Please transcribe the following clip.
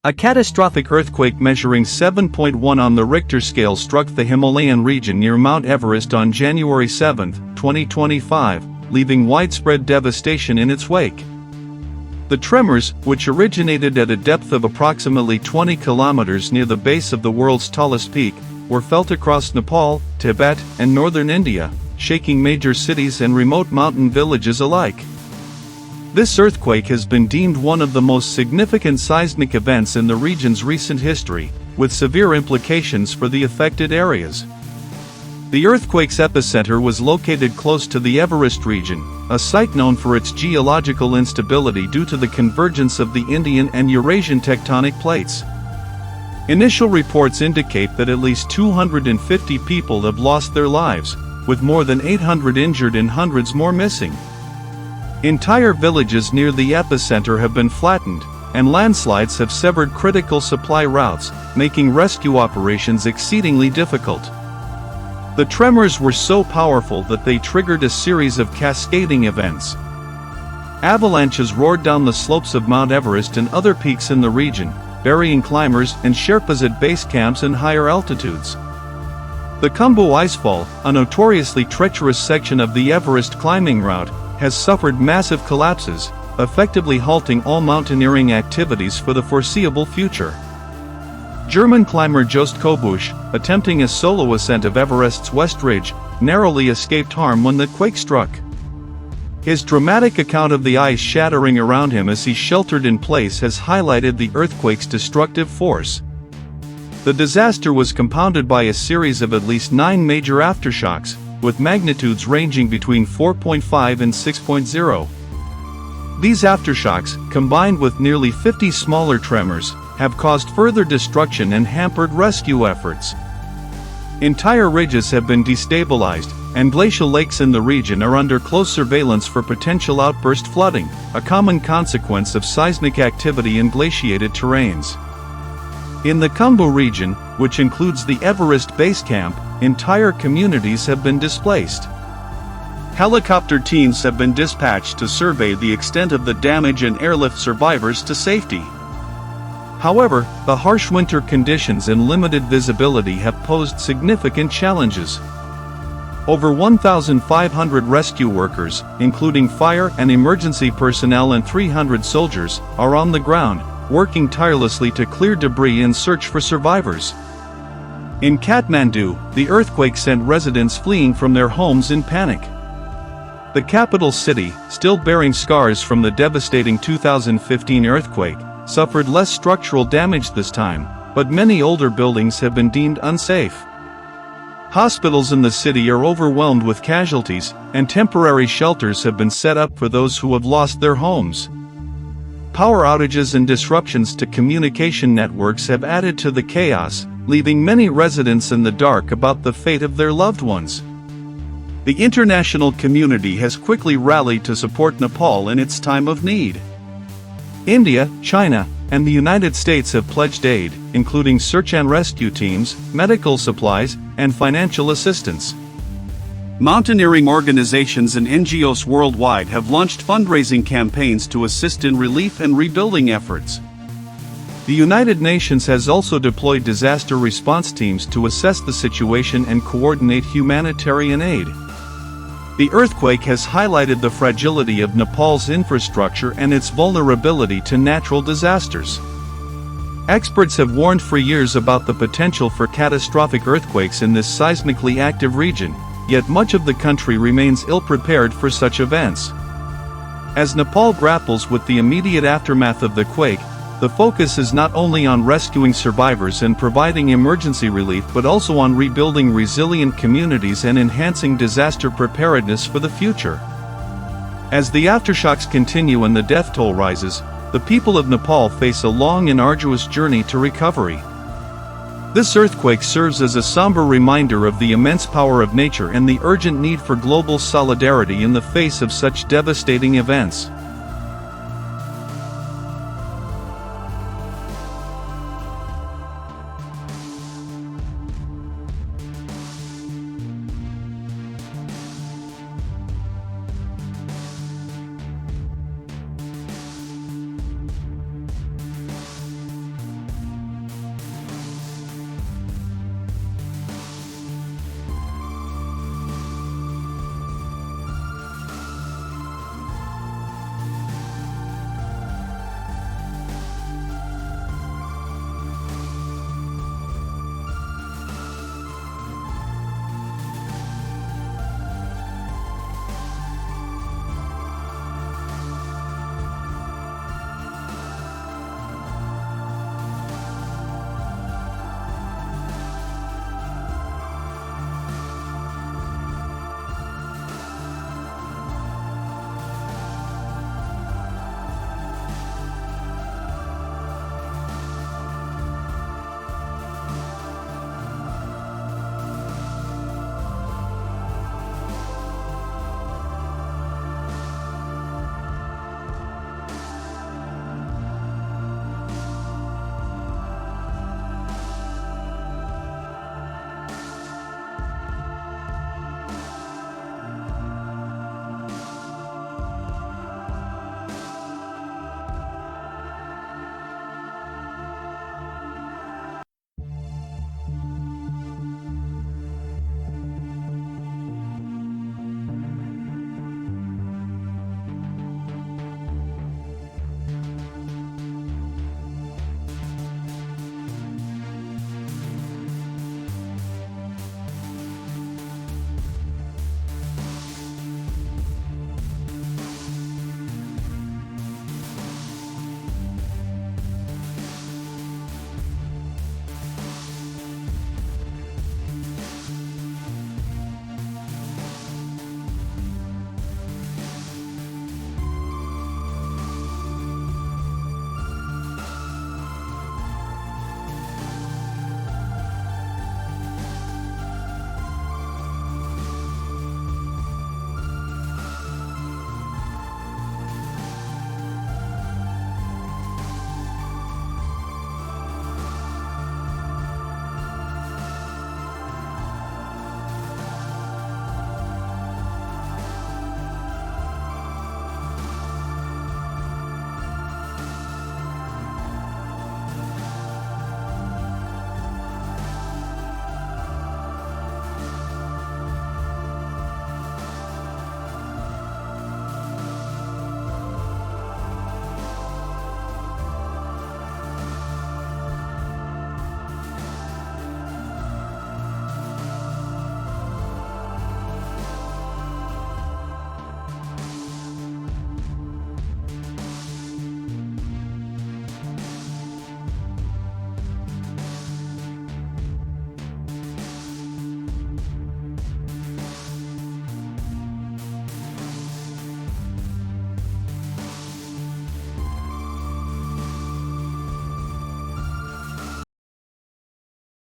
A catastrophic earthquake measuring 7.1 on the Richter scale struck the Himalayan region near Mount Everest on January 7, 2025, leaving widespread devastation in its wake. The tremors, which originated at a depth of approximately 20 kilometers near the base of the world's tallest peak, were felt across Nepal, Tibet, and northern India, shaking major cities and remote mountain villages alike. This earthquake has been deemed one of the most significant seismic events in the region's recent history, with severe implications for the affected areas. The earthquake's epicenter was located close to the Everest region, a site known for its geological instability due to the convergence of the Indian and Eurasian tectonic plates. Initial reports indicate that at least 250 people have lost their lives, with more than 800 injured and hundreds more missing. Entire villages near the epicenter have been flattened, and landslides have severed critical supply routes, making rescue operations exceedingly difficult. The tremors were so powerful that they triggered a series of cascading events. Avalanches roared down the slopes of Mount Everest and other peaks in the region, burying climbers and Sherpas at base camps and higher altitudes. The Khumbu Icefall, a notoriously treacherous section of the Everest climbing route, has suffered massive collapses, effectively halting all mountaineering activities for the foreseeable future. German climber Jost Kobusch, attempting a solo ascent of Everest's West Ridge, narrowly escaped harm when the quake struck. His dramatic account of the ice shattering around him as he sheltered in place has highlighted the earthquake's destructive force. The disaster was compounded by a series of at least 9 major aftershocks, with magnitudes ranging between 4.5 and 6.0. These aftershocks, combined with nearly 50 smaller tremors, have caused further destruction and hampered rescue efforts. Entire ridges have been destabilized, and glacial lakes in the region are under close surveillance for potential outburst flooding, a common consequence of seismic activity in glaciated terrains. In the Khumbu region, which includes the Everest base camp, entire communities have been displaced. Helicopter teams have been dispatched to survey the extent of the damage and airlift survivors to safety. However, the harsh winter conditions and limited visibility have posed significant challenges. Over 1,500 rescue workers, including fire and emergency personnel and 300 soldiers, are on the ground, working tirelessly to clear debris and search for survivors. In Kathmandu, the earthquake sent residents fleeing from their homes in panic. The capital city, still bearing scars from the devastating 2015 earthquake, suffered less structural damage this time, but many older buildings have been deemed unsafe. Hospitals in the city are overwhelmed with casualties, and temporary shelters have been set up for those who have lost their homes. Power outages and disruptions to communication networks have added to the chaos, leaving many residents in the dark about the fate of their loved ones. The international community has quickly rallied to support Nepal in its time of need. India, China, and the United States have pledged aid, including search and rescue teams, medical supplies, and financial assistance. Mountaineering organizations and NGOs worldwide have launched fundraising campaigns to assist in relief and rebuilding efforts. The United Nations has also deployed disaster response teams to assess the situation and coordinate humanitarian aid. The earthquake has highlighted the fragility of Nepal's infrastructure and its vulnerability to natural disasters. Experts have warned for years about the potential for catastrophic earthquakes in this seismically active region, yet much of the country remains ill-prepared for such events. As Nepal grapples with the immediate aftermath of the quake, the focus is not only on rescuing survivors and providing emergency relief but also on rebuilding resilient communities and enhancing disaster preparedness for the future. As the aftershocks continue and the death toll rises, the people of Nepal face a long and arduous journey to recovery. This earthquake serves as a somber reminder of the immense power of nature and the urgent need for global solidarity in the face of such devastating events.